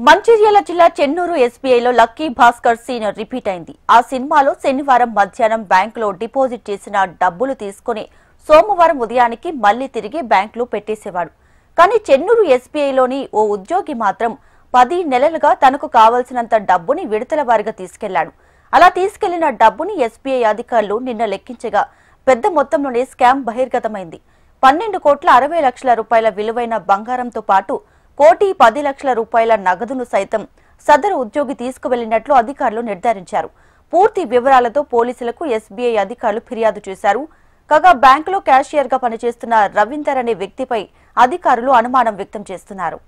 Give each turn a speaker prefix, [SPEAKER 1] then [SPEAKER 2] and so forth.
[SPEAKER 1] మంచిర్యాల జిల్లా చెన్నూరు ఎస్బీఐలో lucky Bhaskar scene repeat అయింది. ఆ సినిమాలో శనివారం మధ్యాహ్నం బ్యాంకులో డిపాజిట్ చేసిన డబ్బులు తీసుకుని సోమవారం ఉదయానికి మళ్లీ తిరిగి బ్యాంకులో పెట్టేసేవాడు. కానీ చెన్నూరు ఎస్బీఐలోని ఓ ఉద్యోగి మాత్రం 10 నెలలుగా తనకు కావాల్సినంత డబ్బుని విడతల వారీగా తీసుకెళ్లాడు. అలా తీసుకెళ్లిన డబ్బుని ఎస్బీఐ అధికారులు నిన్న లెక్కించగా పెద్ద మొత్తంలోనే స్కామ్ బహిర్గతమైంది. 12 కోట్ల 60 లక్షల రూపాయల విలువైన బంగారంతో పాటు 1,10 లక్షల రూపాయల నగదును సైతం సదరు ఉద్యోగి తీసుకువెళ్లినట్లు అధికారులు నిర్ధారించారు. పూర్తి వివరాలతో పోలీసులకు ఎస్బీఐ అధికారులు ఫిర్యాదు చేశారు. కాగా బ్యాంకులో క్యాషియర్ గా పనిచేస్తున్న రవీందర్ అనే వ్యక్తిపై అధికారులు అనుమానం వ్యక్తం చేస్తున్నారు.